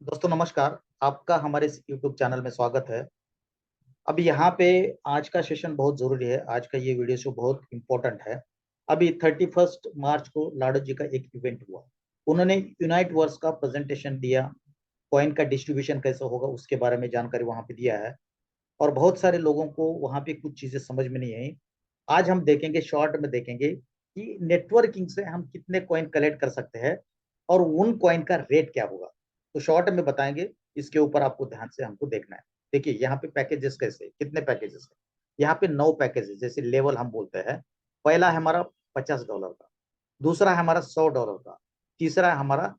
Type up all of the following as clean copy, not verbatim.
दोस्तों नमस्कार। आपका हमारे इस YouTube चैनल में स्वागत है। अब यहाँ पे आज का सेशन बहुत जरूरी है। आज का ये वीडियो शो बहुत इंपॉर्टेंट है। अभी 31 मार्च को लाडो जी का एक इवेंट हुआ। उन्होंने यूनाइट वर्स का प्रेजेंटेशन दिया। कॉइन का डिस्ट्रीब्यूशन कैसे होगा उसके बारे में जानकारी वहां पे दिया है। और बहुत सारे लोगों को वहां पे कुछ चीजें समझ में नहीं आई। आज हम देखेंगे, शॉर्ट में देखेंगे कि नेटवर्किंग से हम कितने कॉइन कलेक्ट कर सकते हैं और उन कॉइन का रेट क्या होगा। तो शॉर्ट में बताएंगे, इसके ऊपर आपको ध्यान से हमको देखना है। देखिए यहाँ पे पैकेजेस कैसे, कितने पैकेजेस है। यहाँ पे 9 पैकेजेस, जैसे लेवल हम बोलते हैं। पहला है हमारा $50 का, दूसरा है हमारा $100 का, तीसरा है हमारा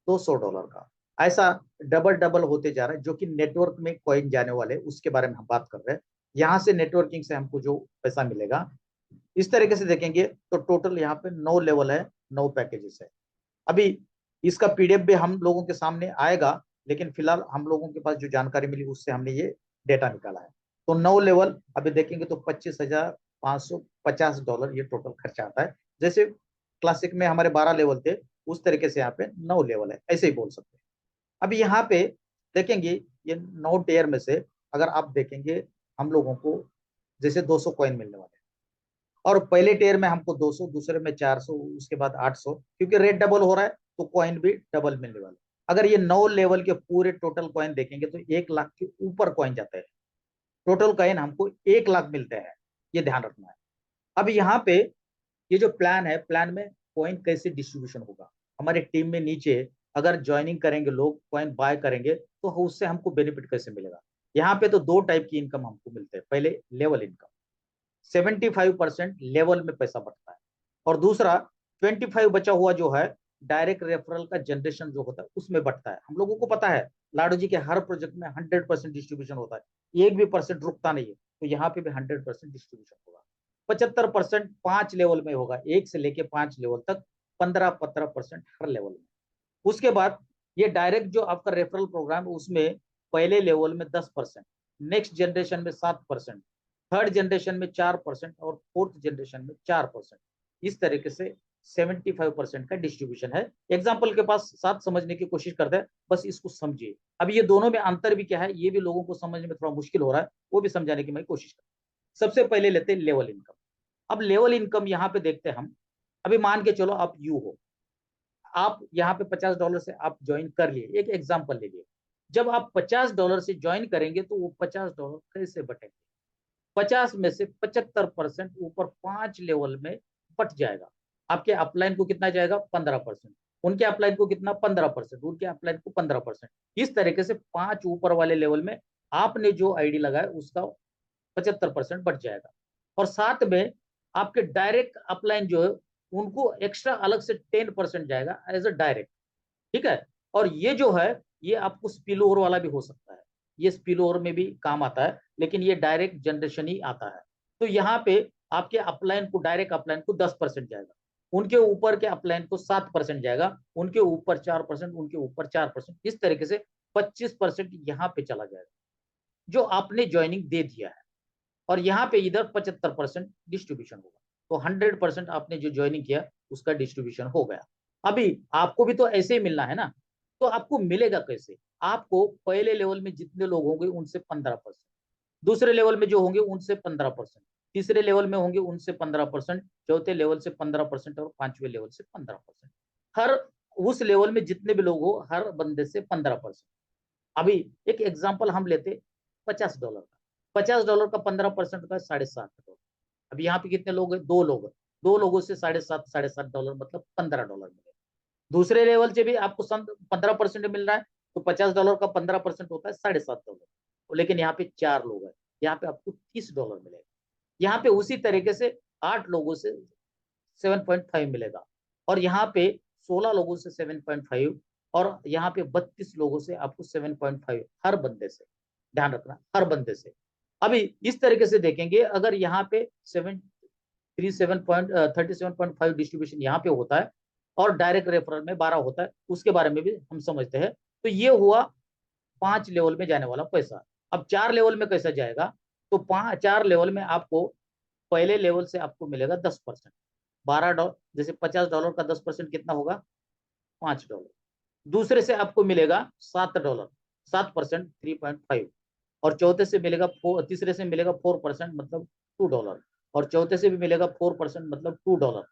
$200 का। ऐसा डबल डबल होते जा रहा है, जो कि नेटवर्क में कॉइन जाने वाले उसके बारे में हम बात कर रहे हैं। यहाँ से नेटवर्किंग से हमको जो पैसा मिलेगा, इस तरीके से देखेंगे तो टोटल यहाँ पे 9 लेवल है, 9 पैकेजेस है। अभी इसका पीडीएफ भी हम लोगों के सामने आएगा, लेकिन फिलहाल हम लोगों के पास जो जानकारी मिली उससे हमने ये डेटा निकाला है। तो 9 लेवल अभी देखेंगे तो $25,550 ये टोटल खर्चा आता है। जैसे क्लासिक में हमारे 12 लेवल थे, उस तरीके से यहाँ पे 9 लेवल है, ऐसे ही बोल सकते हैं। अभी यहाँ पे देखेंगे, ये 9 टेयर में से अगर आप देखेंगे हम लोगों को जैसे 200 कॉइन मिलने वाले हैं। और पहले टेयर में हमको 200, दूसरे में 400, उसके बाद 800, क्योंकि रेट डबल हो रहा है तो कॉइन भी डबल मिलने वाले। अगर ये 9 लेवल के पूरे टोटल कॉइन देखेंगे तो 1 लाख के ऊपर कॉइन जाते हैं। टोटल कॉइन हमको 1 लाख मिलते हैं, ये ध्यान रखना है। अब यहाँ पे ये जो प्लान है, प्लान में कॉइन कैसे डिस्ट्रीब्यूशन होगा। हमारे टीम में नीचे अगर ज्वाइनिंग करेंगे लोग, कॉइन बाय करेंगे, तो उससे हमको बेनिफिट कैसे मिलेगा। यहाँ पे तो दो टाइप की इनकम हमको मिलते हैं। पहले लेवल इनकम, 75% लेवल में पैसा बचता है। और दूसरा 25 बचा हुआ जो है, डायरेक्ट रेफरल का जनरेशन जो होता है उसमें बटता है। हम लोगों को पता है लाडो जी के हर प्रोजेक्ट में 100% डिस्ट्रीब्यूशन होता है, एक भी परसेंट रुकता नहीं है। तो यहाँ पे भी 100% डिस्ट्रीब्यूशन होगा। 75% 5 लेवल में होगा, 1 से लेके 5 लेवल तक। 15-15% हर लेवल में। उसके बाद ये डायरेक्ट जो आपका रेफरल प्रोग्राम है उसमें पहले लेवल में 10%, नेक्स्ट जनरेशन में 7%, थर्ड जनरेशन में 4% और फोर्थ जनरेशन में 4%। इस तरीके से 75% का डिस्ट्रीब्यूशन है। एग्जाम्पल के पास साथ समझने की कोशिश करते हैं, बस इसको समझिए। अब ये दोनों में अंतर भी क्या है ये भी लोगों को समझने में थोड़ा मुश्किल हो रहा है, वो भी समझाने की मैं कोशिश करता हूँ। सबसे पहले लेते हैं लेवल इनकम। अब लेवल इनकम यहाँ पे देखते हैं हम। अभी मान के चलो आप यू हो, आप यहाँ पे $50 से आप ज्वाइन कर लिए, एक एग्जाम्पल ले लिए। जब आप $50 से ज्वाइन करेंगे तो वो $50 कैसे बटेंगे। 50 में से 75% ऊपर 5 लेवल में बट जाएगा। आपके अपलाइन को कितना जाएगा, 15%। उनके अपलाइन को कितना, 15%। उनके अपलाइन को 15%। इस तरीके से 5 ऊपर वाले लेवल में आपने जो आईडी लगाया उसका 75% बच जाएगा। और साथ में आपके डायरेक्ट अपलाइन जो है उनको एक्स्ट्रा अलग से 10% जाएगा एज अ डायरेक्ट। ठीक है। और ये जो है ये आपको स्पिल ओवर वाला भी हो सकता है, ये स्पिल ओवर में भी काम आता है, लेकिन ये डायरेक्ट जनरेशन ही आता है। तो यहाँ पे आपके अपलाइन को, डायरेक्ट अपलाइन को 10% जाएगा, उनके ऊपर के अपलाइन को 7% जाएगा, उनके ऊपर 4%, उनके ऊपर 4%। इस तरीके से 25% यहाँ पे चला जाएगा जो आपने ज्वाइनिंग दे दिया है। और यहाँ पे इधर 75% डिस्ट्रीब्यूशन होगा। तो 100% आपने जो ज्वाइनिंग किया उसका डिस्ट्रीब्यूशन हो गया। अभी आपको भी तो ऐसे ही मिलना है ना। तो आपको मिलेगा कैसे, आपको पहले लेवल में जितने लोग होंगे उनसे 15%, दूसरे लेवल में जो होंगे उनसे 15%, तीसरे लेवल में होंगे उनसे 15%, चौथे लेवल से 15% और पांचवें लेवल से 15%। हर उस लेवल में जितने भी लोग हो हर बंदे से 15%। अभी एक एग्जाम्पल हम लेते $50 का। $50 का 15% का $7.5। अब यहाँ पे कितने लोग हैं, 2 लोग हैं। 2 लोगों से $7.5 मतलब $15 मिलेगा। दूसरे लेवल से भी आपको 15% मिल रहा है, तो $50 का 15% होता है $7.5। लेकिन यहाँ पे 4 लोग हैं, यहाँ पे आपको $30 मिलेगा। यहाँ पे उसी तरीके से 8 लोगों से 7.5 मिलेगा। और यहाँ पे 16 लोगों से 7.5। और यहाँ पे 32 लोगों से आपको 7.5 हर बंदे से। ध्यान रखना, हर बंदे से। अभी इस तरीके से देखेंगे, अगर यहाँ पे 37.5 डिस्ट्रीब्यूशन यहाँ पे होता है और डायरेक्ट रेफरल में 12 होता है, उसके बारे में भी हम समझते हैं। तो ये हुआ 5 लेवल में जाने वाला पैसा। अब 4 लेवल में कैसा जाएगा, तो 4 लेवल में आपको पहले लेवल से आपको मिलेगा 10%। $12, जैसे $50 का 10% कितना होगा, $5। दूसरे से आपको मिलेगा $7, 7%, 3.5। और चौथे से मिलेगा तीसरे से मिलेगा 4%, मतलब $2। और चौथे से भी मिलेगा 4%, मतलब $2।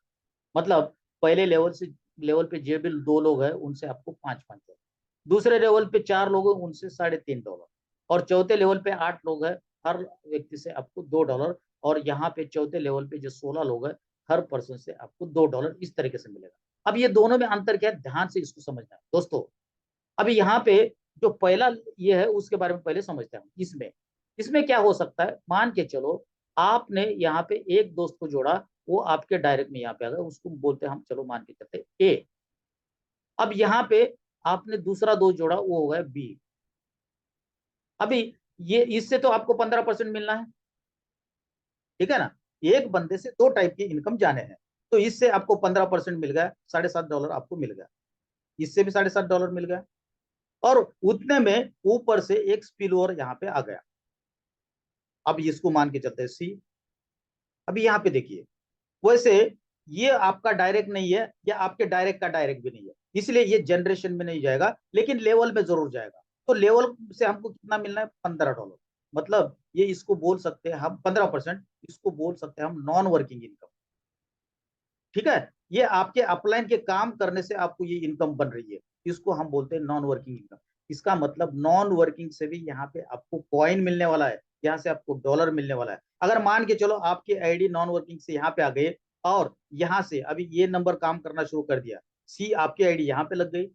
मतलब पहले लेवल पे जो भी 2 लोग हैं उनसे आपको 5-5 डॉलर, दूसरे लेवल पे 4 लोग हैं उनसे $3.5, और चौथे लेवल पे 8 लोग हैं, हर व्यक्ति से आपको $2। और यहाँ पे चौथे लेवल पे जो 16 लोग हैं, हर पर्सन से आपको $2 इस तरीके से मिलेगा। अब ये दोनों में अंतर क्या है, ध्यान से इसको समझना है दोस्तों। अभी यहाँ पे जो पहला ये है उसके बारे में पहले समझते हैं। इसमें इसमें क्या हो सकता है, मान के चलो आपने यहाँ पे एक दोस्त को जोड़ा, वो आपके डायरेक्ट में यहाँ पे आ गया, उसको बोलते हैं हम, चलो मान के चलते ए। अब यहाँ पे आपने दूसरा दोस्त जोड़ा, वो हो गया बी। अभी ये इससे तो आपको 15% मिलना है, ठीक है ना। एक बंदे से 2 टाइप की इनकम जाने हैं, तो इससे आपको 15% मिल गया, $7.5 आपको मिल गया, इससे भी $7.5 मिल गया। और उतने में ऊपर से एक स्पिल ओवर यहाँ पे आ गया। अब इसको मान के चलते हैं सी। अभी यहाँ पे देखिए, वैसे ये आपका डायरेक्ट नहीं है, या आपके डायरेक्ट का डायरेक्ट भी नहीं है, इसलिए ये जनरेशन में नहीं जाएगा, लेकिन लेवल में जरूर जाएगा। तो लेवल से हमको कितना मिलना है, $15। मतलब ये इसको बोल सकते हैं हम 15%, इसको बोल सकते हैं हम नॉन वर्किंग इनकम, ठीक है। ये आपके अपलाइन के काम करने से आपको ये इनकम बन रही है, इसको हम बोलते हैं नॉन वर्किंग इनकम। इसका मतलब नॉन वर्किंग से भी यहाँ पे आपको कॉइन मिलने वाला है, यहाँ से आपको डॉलर मिलने वाला है। अगर मान के चलो आपकी आईडी नॉन वर्किंग से यहाँ पे आ गई, और यहाँ से अभी ये नंबर काम करना शुरू कर दिया, सी आपकी आईडी यहाँ पे लग गई,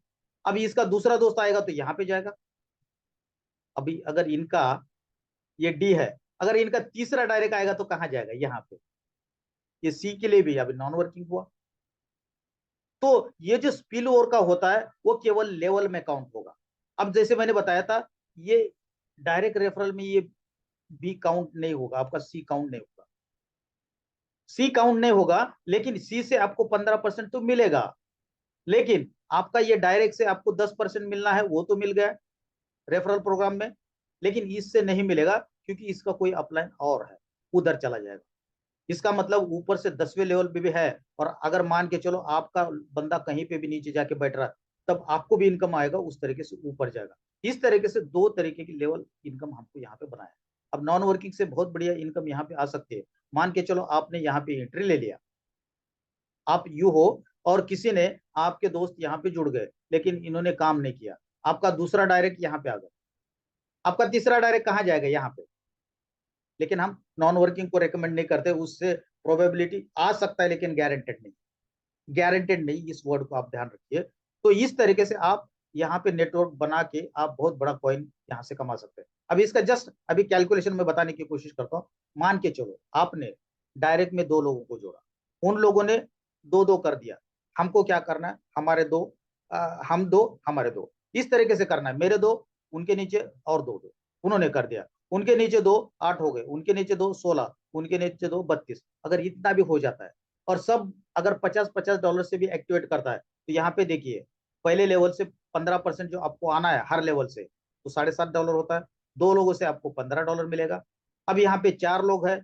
अभी इसका दूसरा दोस्त आएगा तो यहाँ पे जाएगा। अभी अगर इनका ये डी है, अगर इनका तीसरा डायरेक्ट आएगा तो कहाँ जाएगा, यहाँ पे। ये सी के लिए भी अभी नॉन वर्किंग हुआ। तो ये जो स्पिल ओवर का होता है वो केवल लेवल में काउंट होगा। अब जैसे मैंने बताया था, ये डायरेक्ट रेफरल में ये बी काउंट नहीं होगा, आपका सी काउंट नहीं होगा, सी काउंट नहीं होगा, लेकिन सी से आपको 15% तो मिलेगा। लेकिन आपका ये डायरेक्ट से आपको 10% मिलना है, वो तो मिल गया रेफरल प्रोग्राम में, लेकिन इससे नहीं मिलेगा, क्योंकि इसका कोई अपलाइन और है, उधर चला जाएगा। इसका मतलब ऊपर से 10वें लेवल पे भी है, और अगर मान के चलो आपका बंदा कहीं पे भी नीचे जाके बैठ रहा है, तब आपको भी इनकम आएगा, उस तरीके से ऊपर जाएगा। इस तरीके से 2 तरीके की लेवल इनकम हमको यहाँ पे बनाया। अब नॉन वर्किंग से बहुत बढ़िया इनकम यहाँ पे आ सकती है। मान के चलो आपने यहाँ पे एंट्री ले लिया, आप यू हो, और किसी ने, आपके दोस्त यहाँ पे जुड़ गए, लेकिन इन्होंने काम नहीं किया, आपका दूसरा डायरेक्ट यहाँ पे आ गया, आपका तीसरा डायरेक्ट कहाँ जाएगा, यहाँ पे। लेकिन हम नॉन वर्किंग को रेकमेंड नहीं करते, उससे प्रोबेबिलिटी आ सकता है, लेकिन गारंटेड नहीं, गारंटेड नहीं, इस वर्ड को आप ध्यान रखिए। तो इस तरीके से आप यहाँ पे नेटवर्क बना के आप बहुत बड़ा कॉइन यहाँ से कमा सकते हैं। अभी इसका जस्ट अभी कैलकुलेशन में बताने की कोशिश करता हूँ। मान के चलो आपने डायरेक्ट में 2 लोगों को जोड़ा, उन लोगों ने 2-2 कर दिया, हमको क्या करना है, हमारे 2, हम 2, हमारे 2, इस तरीके से करना है। मेरे 2, उनके नीचे और 2-2, उन्होंने कर दिया, उनके नीचे 2, 8 हो गए, उनके नीचे 2, 16, उनके नीचे 2, 32। अगर इतना भी हो जाता है, और सब अगर $50-50 से भी एक्टिवेट करता है, तो यहाँ पे देखिए, पहले लेवल से 15% जो आपको आना है हर लेवल से, तो $7.5 होता है। 2 लोगों से आपको $15 मिलेगा। अब यहाँ पे 4 लोग है,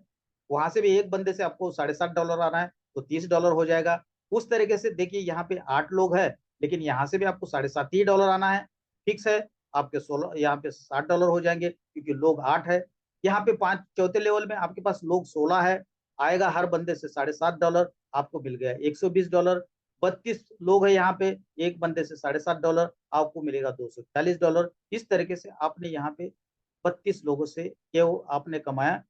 वहां से भी एक बंदे से आपको $7.5 आना है, तो $30 हो जाएगा। उस तरीके से देखिए, यहाँ पे 8 लोग है, लेकिन यहाँ से भी आपको $7.5 आना है, फिक्स है। आपके 16 यहाँ पे $60 हो जाएंगे, क्योंकि लोग 8 है। यहाँ पे 5 चौथे लेवल में आपके पास लोग 16 है, आएगा हर बंदे से $7.5, आपको मिल गया $120। 32 लोग है यहाँ पे, एक बंदे से $7.5, आपको मिलेगा $240। इस तरीके से आपने यहाँ पे 32 लोगों से केवल आपने कमाया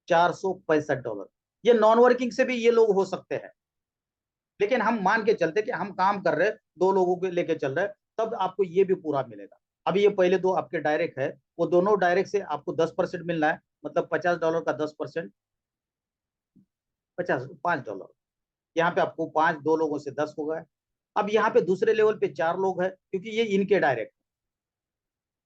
$465। ये नॉन वर्किंग से भी ये लोग हो सकते हैं, लेकिन हम मान के चलते कि हम काम कर रहे हैं, 2 लोगों को लेके चल रहे हैं, तब आपको ये भी पूरा मिलेगा। अभी ये पहले 2 आपके डायरेक्ट है, वो दोनों डायरेक्ट से आपको 10% मिलना है, मतलब $50 का 10%, 5 $5। यहाँ पे आपको 5, 2 लोगों से 10 हो गए। अब यहाँ पे दूसरे लेवल पे 4 लोग हैं, क्योंकि ये इनके डायरेक्ट,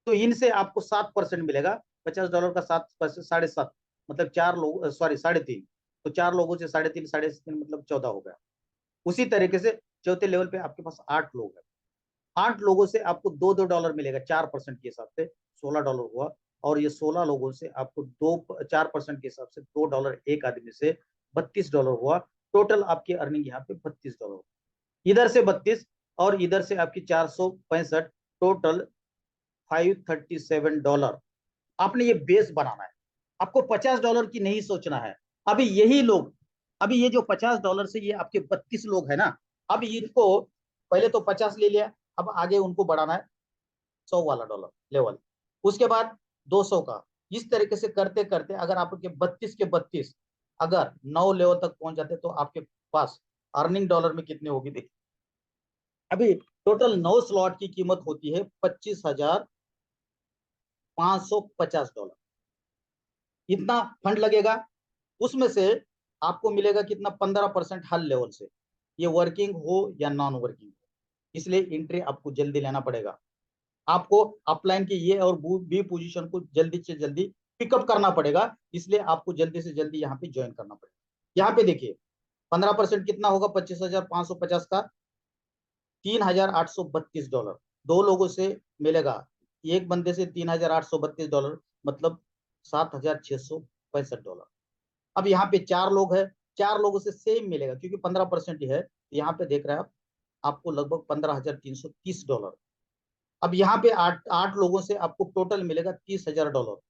तो इनसे आपको 7% मिलेगा। $50 का 7%, 7.5, मतलब 4 लोग, सॉरी 3.5, तो 4 लोगों से 3.5, 3.5 मतलब 14 हो गया। उसी तरीके से चौथे लेवल पे आपके पास 8 लोग है, 8 लोगों से आपको $2-2 मिलेगा, 4% के हिसाब से $16 हुआ। और ये 16 लोगों से आपको 4% के हिसाब से $2 एक आदमी से $32 हुआ। टोटल आपकी अर्निंग यहाँ पे $32, इधर से 32 और इधर से आपकी 465, टोटल $537। आपने ये बेस बनाना है, आपको $50 की नहीं सोचना है। अभी यही लोग, अभी ये जो $50 से ये आपके 32 लोग है ना, अब इनको पहले तो 50 ले लिया, अब आगे उनको बढ़ाना है 100 वाला डॉलर लेवल, उसके बाद 200 का। इस तरीके से करते करते अगर आपके 32 के 32 अगर 9 लेवल तक पहुंच जाते तो आपके पास अर्निंग डॉलर में कितने होगी देखिए। अभी टोटल 9 स्लॉट की कीमत होती है $25,550। इतना फंड लगेगा, उसमें से आपको मिलेगा कितना, 15% हर लेवल से, ये वर्किंग हो या नॉन वर्किंग हो। इसलिए एंट्री आपको जल्दी लेना पड़ेगा, आपको अपलाइन की ये और बी पोजीशन को जल्दी से जल्दी पिकअप करना पड़ेगा, इसलिए आपको जल्दी से जल्दी यहाँ पे ज्वाइन करना पड़ेगा। यहाँ पे देखिए 15% कितना होगा 25,550 का, $3,832। दो लोगों से मिलेगा, एक बंदे से $3,832, मतलब $7,665। अब यहाँ पे 4 लोग है, 4 लोगों से सेम मिलेगा क्योंकि 15% ही है, यहाँ पे देख रहे हैं आप, आपको लगभग $15,330। अब यहाँ पे 8 लोगों से आपको टोटल मिलेगा $30,000,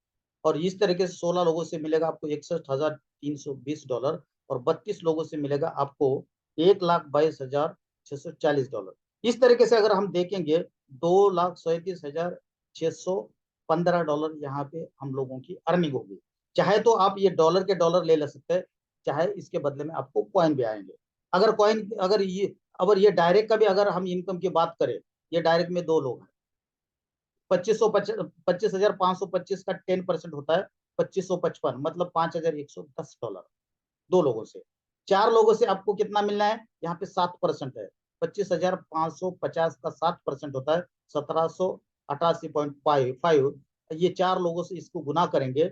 और इस तरीके से 16 लोगों से मिलेगा आपको $61,320, और 32 लोगों से मिलेगा आपको $1,22,640। इस तरीके से अगर हम देखेंगे $2,37,615 यहाँ पे हम लोगों की अर्निंग होगी। चाहे तो आप ये डॉलर के डॉलर ले सकते हैं, चाहे इसके बदले में आपको कॉइन भी आएंगे। अगर कॉइन, अगर ये डायरेक्ट का भी अगर हम इनकम की बात करें, ये डायरेक्ट में 2 लोग हैं, 25,525 का 10% होता है 2555, मतलब $5,110 दो लोगों से। 4 लोगों से आपको कितना मिलना है, यहाँ पे 7% है, 25,550 का 7% होता है 1788.5। ये 4 लोगों से इसको गुना करेंगे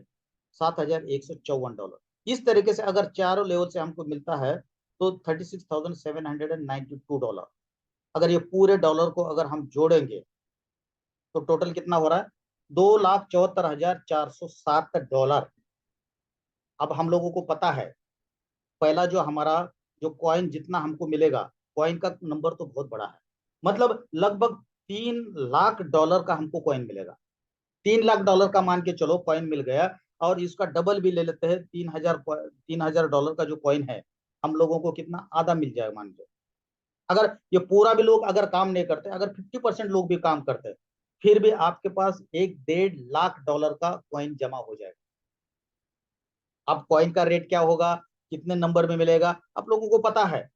$7,154। इस तरीके से अगर चारों लेवल से हमको मिलता है तो $36,792। अगर ये पूरे डॉलर को अगर हम जोड़ेंगे तो टोटल कितना हो रहा है, $2,74,407। अब हम लोगों को पता है पहला जो हमारा जो कॉइन जितना हमको मिलेगा, कॉइन का नंबर तो बहुत बड़ा है, मतलब लगभग $3 लाख का हमको कॉइन मिलेगा। $3 लाख का मान के चलो कॉइन मिल गया, और इसका डबल भी ले लेते हैं, $3,000 का जो कॉइन है हम लोगों को कितना आधा मिल जाएगा मान लो। अगर ये पूरा भी लोग अगर काम नहीं करते, अगर 50% लोग भी काम करते, फिर भी आपके पास 1.5 लाख का कॉइन जमा हो जाएगा। अब कॉइन का रेट क्या होगा, कितने नंबर में मिलेगा, आप लोगों को पता है।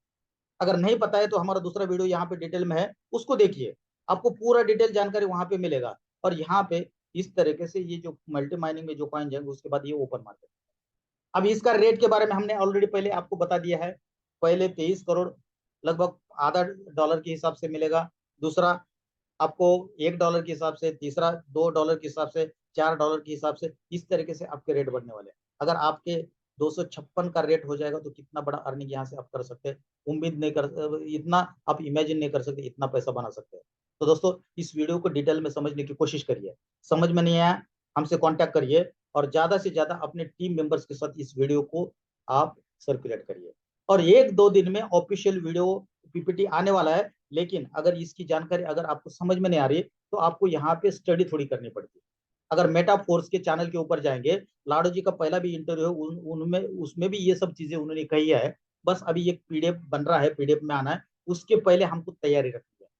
अगर नहीं पता है तो हमारा दूसरा वीडियो यहाँ पे डिटेल में है, उसको देखिए, आपको पूरा डिटेल जानकारी वहां पे मिलेगा। और यहाँ पे इस तरीके से ये जो मल्टी माइनिंग में जो कॉइन जाएंगे उसके बाद ये ओपन मार्केट। अब इसका रेट के बारे में हमने ऑलरेडी पहले आपको बता दिया है। पहले 23 करोड़ लगभग आधा डॉलर के हिसाब से मिलेगा, दूसरा आपको $1 के हिसाब से, तीसरा $2 के हिसाब से, $4 के हिसाब से, इस तरीके से आपके रेट बढ़ने वाले हैं। अगर आपके 256 का रेट हो जाएगा तो कितना बड़ा अर्निंग यहाँ से आप कर सकते हैं, उम्मीद नहीं कर, इतना आप इमेजिन नहीं कर सकते इतना पैसा बना सकते हैं। तो दोस्तों इस वीडियो को डिटेल में समझने की कोशिश करिए, समझ में नहीं आया हमसे कॉन्टैक्ट करिए, और ज्यादा से ज्यादा अपने टीम मेंबर्स के साथ इस वीडियो को आप सर्कुलेट करिए। और 1-2 दिन में ऑफिशियल वीडियो पीपीटी आने वाला है, लेकिन अगर इसकी जानकारी अगर आपको समझ में नहीं आ रही तो आपको यहाँ पे स्टडी थोड़ी करनी पड़ती है। अगर मेटाफोर्स के चैनल के ऊपर जाएंगे, लाडो जी का पहला भी इंटरव्यू है, उनमें उसमें भी ये सब चीजें उन्होंने कही है। बस अभी एक पीडीएफ बन रहा है, पीडीएफ में आना है, उसके पहले हमको तैयारी रखनी है,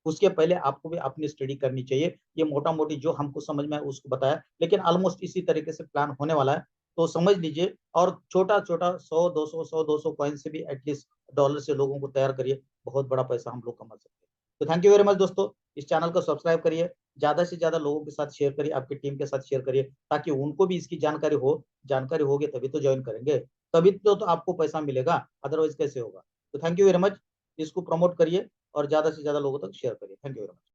उसके पहले आपको भी अपनी स्टडी करनी चाहिए। ये मोटा मोटी जो हमको समझ में आया उसको बताया, लेकिन ऑलमोस्ट इसी तरीके से प्लान होने वाला है, तो समझ लीजिए। और छोटा छोटा 100-200 कॉइन से भी एटलीस्ट डॉलर से लोगों को तैयार करिए, बहुत बड़ा पैसा हम लोग कमा सकते हैं। तो थैंक यू वेरी मच दोस्तों, इस चैनल को सब्सक्राइब करिए, ज्यादा से ज्यादा लोगों के साथ शेयर करिए, आपकी टीम के साथ शेयर करिए, ताकि उनको भी इसकी जानकारी हो। जानकारी होगी तभी तो ज्वाइन करेंगे, तभी तो आपको पैसा मिलेगा, अदरवाइज कैसे होगा। तो थैंक यू वेरी मच, इसको प्रमोट करिए और ज्यादा से ज्यादा लोगों तक शेयर करिए। Thank you very much.